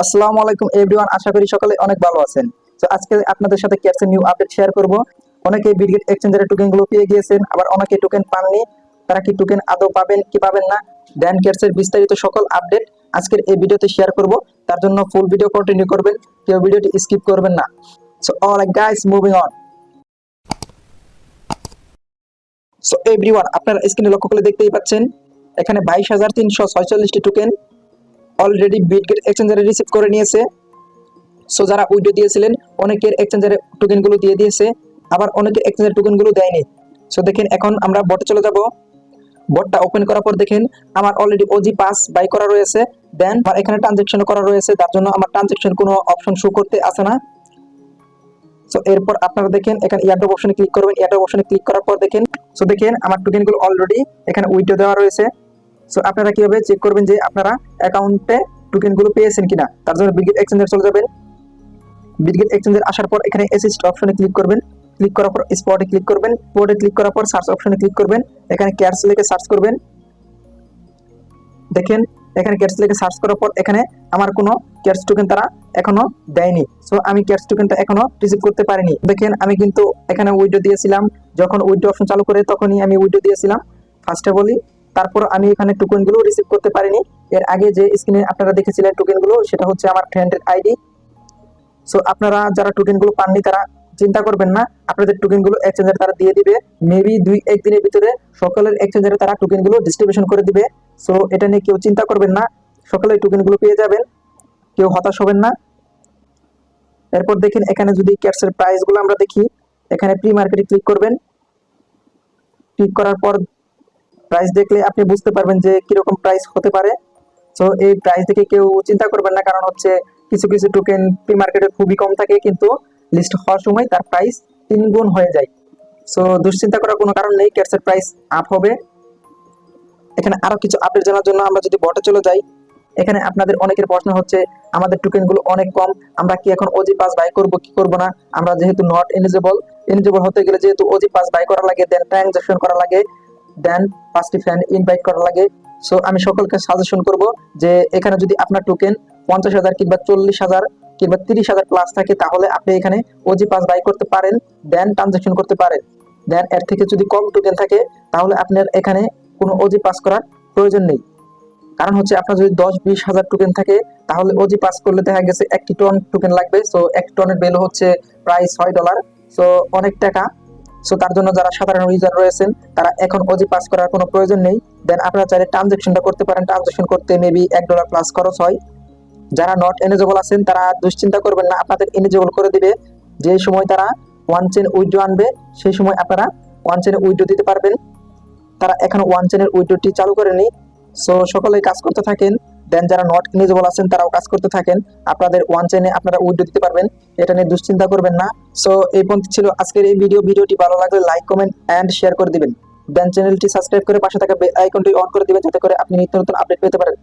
আসসালামু আলাইকুম এভরিওয়ান, আশা করি সকলে অনেক ভালো আছেন। তো আজকে আপনাদের সাথে ক্যাটসের নিউ আপডেট শেয়ার করব। অনেকে বিটগেট এক্সচেঞ্জারের টোকেন গুলো পেয়ে গিয়েছেন, আবার অনেকে টোকেন পাননি। তারা কি টোকেন আদৌ পাবেন কি পাবেন না, দেন ক্যাটসের বিস্তারিত সকল আপডেট আজকের এই ভিডিওতে শেয়ার করব। তার জন্য ফুল ভিডিও কন্টিনিউ করবেন, কেউ ভিডিওটি স্কিপ করবেন না। So all guys, moving on. So everyone, আপনারা স্ক্রিনে লক্ষ্য করে দেখতেই পাচ্ছেন এখানে 22,346টি টোকেন অলরেডি বিটগেট এক্সচেঞ্জারে রিসিভ করে নিয়েছে। সো যারা উইড্রো দিয়েছিলেন অনেকের এক্সচেঞ্জারে টোকেন গুলো দিয়ে দিয়েছে, আবার অনেকের এক্সচেঞ্জার টোকেন গুলো দেয়নি। সো দেখেন, এখন আমরা বটে চলে যাব। বটটা ওপেন করার পর দেখেন আমার অলরেডি ওজি পাস বাই করা রয়েছে, দেন আমার এখানে ট্রানজাকশন করা রয়েছে, তার জন্য আমার ট্রানজাকশন কোনো অপশন শো করতে আসে না। সো এরপর আপনারা দেখেন এখানে এয়ারড্রপ অপশনে ক্লিক করবেন। এয়ারড্রপ অপশনে ক্লিক করার পর দেখেন, সো দেখেন আমার টোকেন গুলো অলরেডি এখানে উইথড্র দেওয়া রয়েছে। সো আপনারা কিভাবে চেক করবেন যে আপনারা অ্যাকাউন্টে টোকেন গুলো পেয়েছেন কিনা, তার জন্য বিটগেট এক্সচেঞ্জার চলে যাবেন। বিটগেট এক্সচেঞ্জার আসার পর এখানে অ্যাসিস্ট অপশনে ক্লিক করবেন। ক্লিক করার পর স্পটে ক্লিক করবেন। স্পটে ক্লিক করার পর সার্চ অপশনে ক্লিক করবেন। এখানে ক্যাটস লিখে সার্চ করবেন। দেখেন এখানে ক্যাটস লিখে সার্চ করার পর এখানে আমার কোনো ক্যাটস টোকেন তারা এখনো দেয়নি। সো আমি ক্যাটস টোকেনটা এখনো রিসিভ করতে পারিনি। দেখেন আমি কিন্তু এখানে উইথড্র দিয়েছিলাম, যখন উইথড্র অপশন চালু করে তখনই আমি উইথড্র দিয়েছিলাম ফার্স্টে বলি। তারপর আমি এখানে টোকেনগুলো রিসিভ করতে পারিনি। এর আগে যে স্ক্রিনে আপনারা দেখেছিলেন টোকেনগুলো, সেটা হচ্ছে আমার ফ্রেন্ডের আইডি। সো আপনারা যারা টোকেন গুলো পাননি তারা চিন্তা করবেন না, আপনাদের টোকেন গুলো এক্সচেঞ্জার তারা দিয়ে দিবে। মেবি 2-1 দিনের ভিতরে সকলের এক্সচেঞ্জারে তারা টোকেন গুলো ডিস্ট্রিবিউশন করে দিবে। সো এটা নিয়ে কেউ চিন্তা করবেন না, সকলে টোকেন গুলো পেয়ে যাবেন, কেউ হতাশ হবেন না। এরপর দেখেন এখানে যদি ক্যাটসের প্রাইস গুলো আমরা দেখি, এখানে প্রি মার্কেটে ক্লিক করবেন। ক্লিক করার পর প্রাইস দেখলে আপনি বুঝতে পারবেন যে কিরকম প্রাইস হতে পারে। সো এই প্রাইস দেখে কেউ চিন্তা করবেন না, কারণ হচ্ছে কিছু কিছু টোকেন প্রি মার্কেটে খুবই কম থাকে, কিন্তু লিস্ট হওয়ার সময় তার প্রাইস 3 গুণ হয়ে যায়। সো দুশ্চিন্তা করার কোনো কারণ নেই, ক্যাটসের প্রাইস আপ হবে। এখানে আরো কিছু আপডেট জানার জন্য আমরা যদি বটে চলে যাই, এখানে আপনাদের অনেকের প্রশ্ন হচ্ছে আমাদের টোকেন গুলো অনেক কম, আমরা কি এখন ওজি পাস বাই করব কি করব না। আমরা যেহেতু নট এলিজিবল, এলিজিবল হতে গেলে যেহেতু ওজি পাস বাই করা লাগে, দেন ট্রানজাকশন করা লাগে, দেন 5টি ফ্রেন্ড ইনভাইট করা লাগে। সো আমি সকলকে সাজেশন করব যে এখানে যদি আপনার টোকেন 50,000 কিংবা 40,000 কিংবা 30,000 প্লাস থাকে, তাহলে আপনি এখানে ওজি পাস বাই করতে পারেন, দেন ট্রানজাকশন করতে পারেন। দেন এর থেকে যদি কম টোকেন থাকে, তাহলে আপনার এখানে কোনো ওজি পাস করার প্রয়োজন নেই। কারণ হচ্ছে আপনার যদি 10-20 হাজার টোকেন থাকে, তাহলে ওজি পাস করলে দেখা গেছে 1 টন টোকেন লাগবে। সো 1 টনের ভ্যালু হচ্ছে প্রায় $6। সো অনেক টাকা। সো তার জন্য যারা সাধারণ ইউজার রয়েছেন তারা এখন ওজি পাস করার কোনো প্রয়োজন নেই। দেন আপনারা চাইলে ট্রানজাকশনটা করতে পারেন, ট্রানজাকশন করতে মেবি $1 প্লাস খরচ হয়। যারা নট এলিজিবল আছেন তারা দুশ্চিন্তা করবেন না, আপনাদের এলিজিবল করে দিবে। যে সময় তারা ওয়ান চেন উইথড্র আনবে, সেই সময় আপনারা ওয়ান চেনে উইথড্র দিতে পারবেন। তারা এখন ওয়ান চেনের উইথড্রটি চালু করেনি। সো সকলেই কাজ করতে থাকেন। দেন যারা নট এলিজিবল আছেন তারাও কাজ করতে থাকেন, আপনাদের ওয়ান চেনে আপনারা উইথড্র দিতে পারবেন, এটা নিয়ে দুশ্চিন্তা করবেন না। সো এই পর্যন্ত ছিল আজকের এই ভিডিওটি ভালো লাগলে লাইক, কমেন্ট এন্ড শেয়ার করে দিবেন। দেন চ্যানেলটি সাবস্ক্রাইব করে পাশে থাকা বেল আইকনটি অন করে দিবেন, যাতে করে আপনি নিত্য নতুন আপডেট পেতে পারেন।